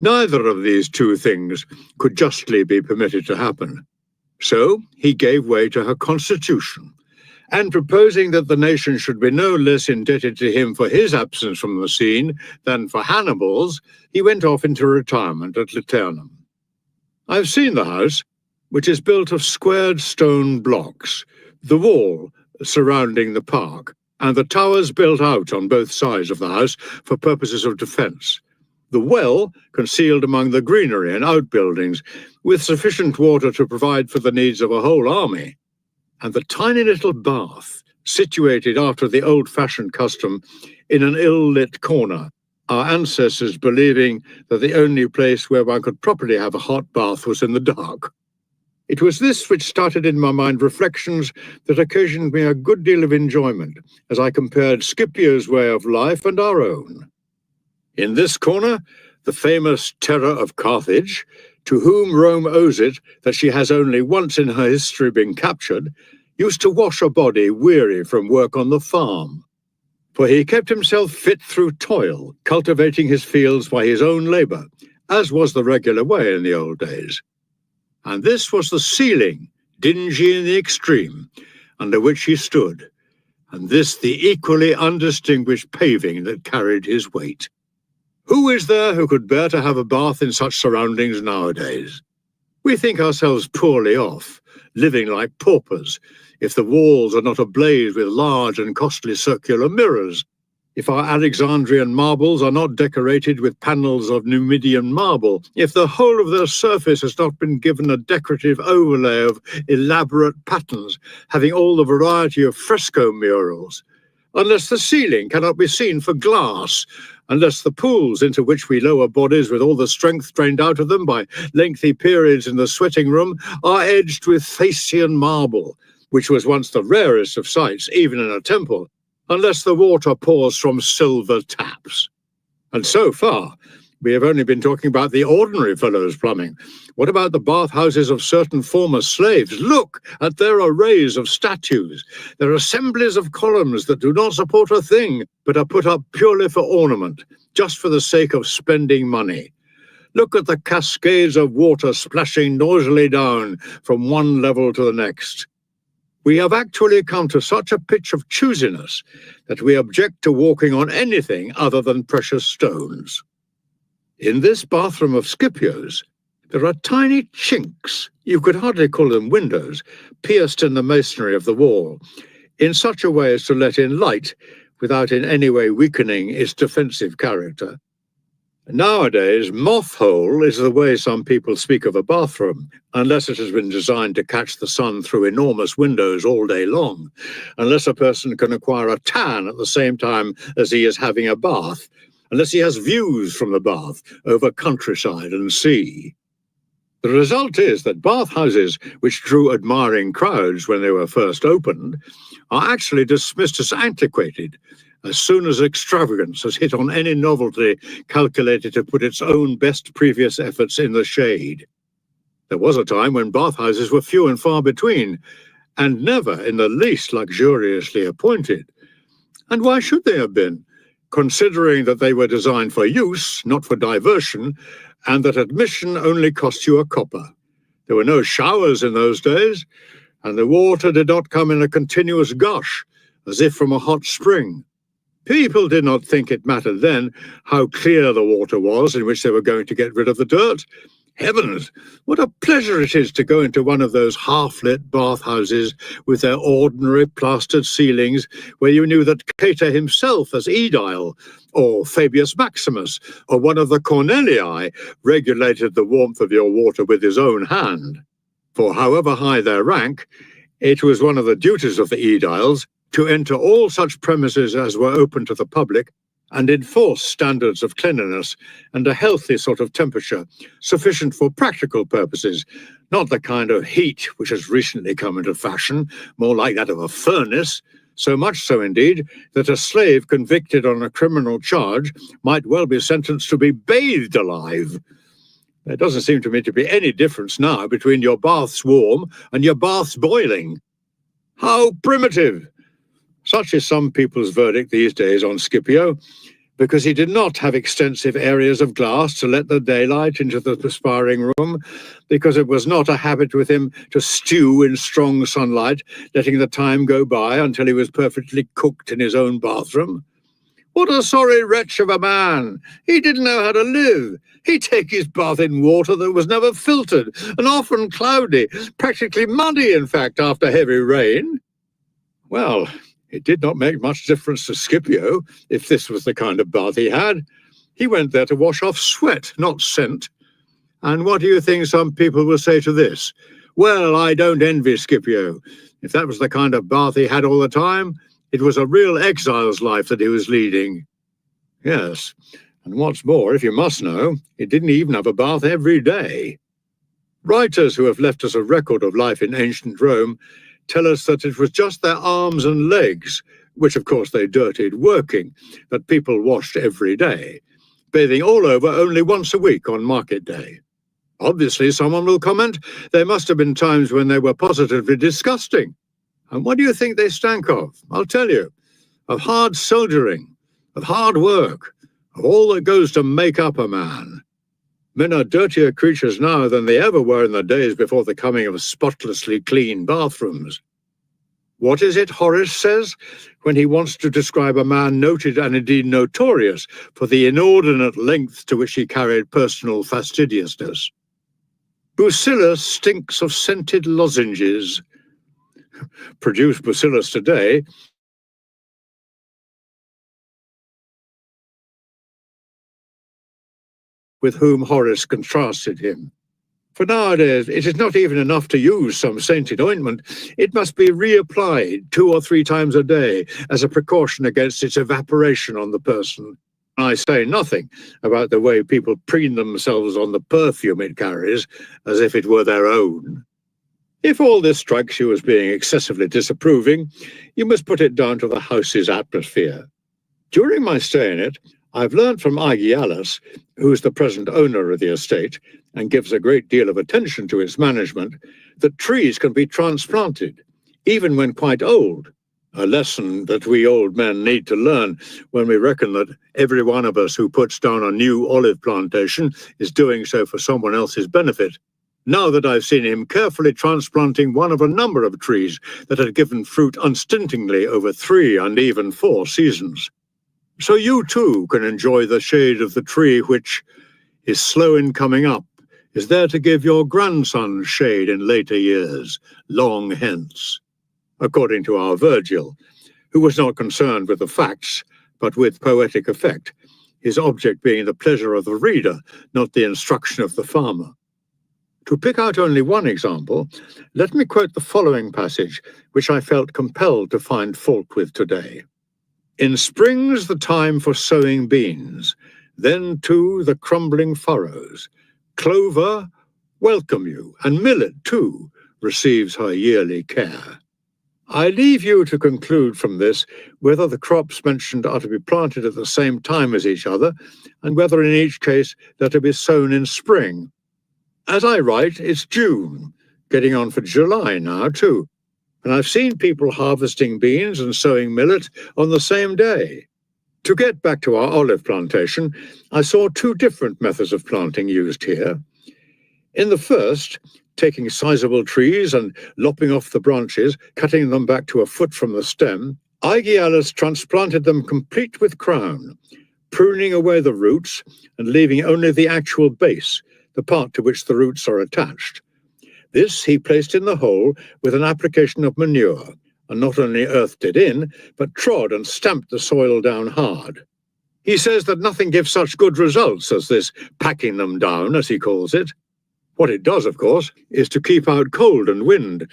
Neither of these two things could justly be permitted to happen. So he gave way to her constitution, and proposing that the nation should be no less indebted to him for his absence from the scene than for Hannibal's, he went off into retirement at Liternum. I've seen the house, which is built of squared stone blocks, the wall surrounding the park, and the towers built out on both sides of the house for purposes of defence. The well concealed among the greenery and outbuildings, with sufficient water to provide for the needs of a whole army. And the tiny little bath, situated after the old-fashioned custom in an ill-lit corner, our ancestors believing that the only place where one could properly have a hot bath was in the dark. It was this which started in my mind reflections that occasioned me a good deal of enjoyment as I compared Scipio's way of life and our own. In this corner, the famous terror of Carthage, to whom Rome owes it that she has only once in her history been captured, used to wash a body weary from work on the farm. For he kept himself fit through toil, cultivating his fields by his own labour, as was the regular way in the old days. And this was the ceiling, dingy in the extreme, under which he stood, and this the equally undistinguished paving that carried his weight. Who is there who could bear to have a bath in such surroundings nowadays? We think ourselves poorly off, living like paupers, if the walls are not ablaze with large and costly circular mirrors, if our Alexandrian marbles are not decorated with panels of Numidian marble, if the whole of their surface has not been given a decorative overlay of elaborate patterns, having all the variety of fresco murals, unless the ceiling cannot be seen for glass, unless the pools into which we lower bodies with all the strength drained out of them by lengthy periods in the sweating room are edged with Thasian marble, which was once the rarest of sights, even in a temple, unless the water pours from silver taps. And so far, we have only been talking about the ordinary fellow's plumbing. What about the bathhouses of certain former slaves? Look at their arrays of statues, their assemblies of columns that do not support a thing, but are put up purely for ornament, just for the sake of spending money. Look at the cascades of water splashing noisily down from one level to the next. We have actually come to such a pitch of choosiness that we object to walking on anything other than precious stones. In this bathroom of Scipio's, there are tiny chinks, you could hardly call them windows, pierced in the masonry of the wall, in such a way as to let in light without in any way weakening its defensive character. Nowadays, moth hole is the way some people speak of a bathroom, unless it has been designed to catch the sun through enormous windows all day long, unless a person can acquire a tan at the same time as he is having a bath, unless he has views from the bath over countryside and sea. The result is that bathhouses, which drew admiring crowds when they were first opened, are actually dismissed as antiquated, as soon as extravagance has hit on any novelty calculated to put its own best previous efforts in the shade. There was a time when bathhouses were few and far between, and never in the least luxuriously appointed. And why should they have been, considering that they were designed for use, not for diversion, and that admission only cost you a copper? There were no showers in those days, and the water did not come in a continuous gush, as if from a hot spring. People did not think it mattered then how clear the water was in which they were going to get rid of the dirt. Heavens, what a pleasure it is to go into one of those half-lit bathhouses with their ordinary plastered ceilings, where you knew that Cato himself as aedile, or Fabius Maximus, or one of the Cornelii, regulated the warmth of your water with his own hand. For however high their rank, it was one of the duties of the aediles to enter all such premises as were open to the public and enforce standards of cleanliness and a healthy sort of temperature, sufficient for practical purposes, not the kind of heat which has recently come into fashion, more like that of a furnace, so much so indeed that a slave convicted on a criminal charge might well be sentenced to be bathed alive. There doesn't seem to me to be any difference now between your baths warm and your baths boiling. How primitive! Such is some people's verdict these days on Scipio, because he did not have extensive areas of glass to let the daylight into the perspiring room, because it was not a habit with him to stew in strong sunlight, letting the time go by until he was perfectly cooked in his own bathroom. What a sorry wretch of a man! He didn't know how to live. He'd take his bath in water that was never filtered, and often cloudy, practically muddy, in fact, after heavy rain. Well, it did not make much difference to Scipio if this was the kind of bath he had. He went there to wash off sweat, not scent. And what do you think some people will say to this? Well, I don't envy Scipio. If that was the kind of bath he had all the time, it was a real exile's life that he was leading. Yes, and what's more, if you must know, he didn't even have a bath every day. Writers who have left us a record of life in ancient Rome tell us that it was just their arms and legs, which of course they dirtied working, that people washed every day, bathing all over only once a week on market day. Obviously, someone will comment, there must have been times when they were positively disgusting. And what do you think they stank of? I'll tell you, of hard soldiering, of hard work, of all that goes to make up a man. Men are dirtier creatures now than they ever were in the days before the coming of spotlessly clean bathrooms. What is it Horace says when he wants to describe a man noted and indeed notorious for the inordinate length to which he carried personal fastidiousness? Bucillus stinks of scented lozenges. Produce Bucillus today, with whom Horace contrasted him. For nowadays, it is not even enough to use some scented ointment. It must be reapplied 2 or 3 times a day as a precaution against its evaporation on the person. I say nothing about the way people preen themselves on the perfume it carries, as if it were their own. If all this strikes you as being excessively disapproving, you must put it down to the house's atmosphere. During my stay in it, I've learned from Aegialus, who is the present owner of the estate and gives a great deal of attention to its management, that trees can be transplanted, even when quite old, a lesson that we old men need to learn when we reckon that every one of us who puts down a new olive plantation is doing so for someone else's benefit. Now that I've seen him carefully transplanting one of a number of trees that had given fruit unstintingly over 3 and even 4 seasons. So you too can enjoy the shade of the tree which is slow in coming up, is there to give your grandson shade in later years, long hence. According to our Virgil, who was not concerned with the facts, but with poetic effect, his object being the pleasure of the reader, not the instruction of the farmer. To pick out only one example, let me quote the following passage, which I felt compelled to find fault with today. In spring's the time for sowing beans, then too the crumbling furrows. Clover, welcome you, and millet too, receives her yearly care. I leave you to conclude from this whether the crops mentioned are to be planted at the same time as each other, and whether in each case they're to be sown in spring. As I write, it's June, getting on for July now too. And I've seen people harvesting beans and sowing millet on the same day. To get back to our olive plantation, I saw 2 different methods of planting used here. In the first, taking sizable trees and lopping off the branches, cutting them back to a foot from the stem, Aegialus transplanted them complete with crown, pruning away the roots and leaving only the actual base, the part to which the roots are attached. This he placed in the hole with an application of manure, and not only earthed it in, but trod and stamped the soil down hard. He says that nothing gives such good results as this packing them down, as he calls it. What it does, of course, is to keep out cold and wind,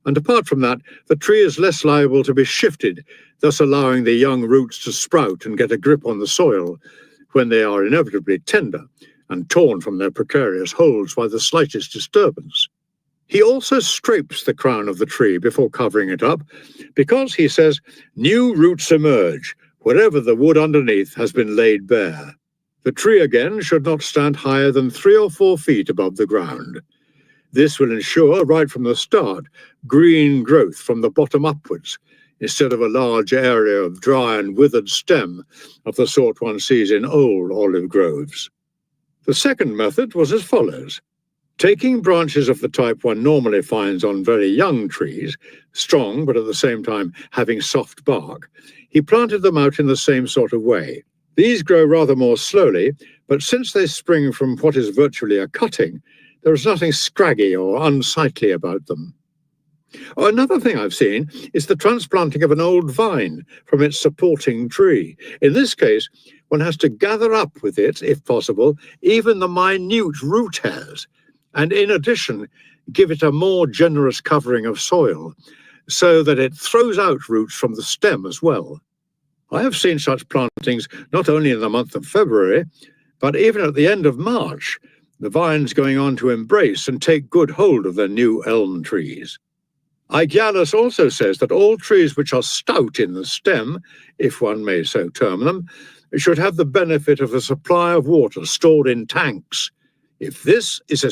and apart from that, the tree is less liable to be shifted, thus allowing the young roots to sprout and get a grip on the soil, when they are inevitably tender and torn from their precarious holds by the slightest disturbance. He also scrapes the crown of the tree before covering it up, because, he says, new roots emerge wherever the wood underneath has been laid bare. The tree again should not stand higher than 3 or 4 feet above the ground. This will ensure, right from the start, green growth from the bottom upwards, instead of a large area of dry and withered stem of the sort one sees in old olive groves. The second method was as follows. Taking branches of the type one normally finds on very young trees, strong but at the same time having soft bark, he planted them out in the same sort of way. These grow rather more slowly, but since they spring from what is virtually a cutting, there is nothing scraggy or unsightly about them. Another thing I've seen is the transplanting of an old vine from its supporting tree. In this case, one has to gather up with it, if possible, even the minute root hairs, and in addition, give it a more generous covering of soil, so that it throws out roots from the stem as well. I have seen such plantings not only in the month of February, but even at the end of March, the vines going on to embrace and take good hold of their new elm trees. Aegialus also says that all trees which are stout in the stem, if one may so term them, should have the benefit of a supply of water stored in tanks. If this is a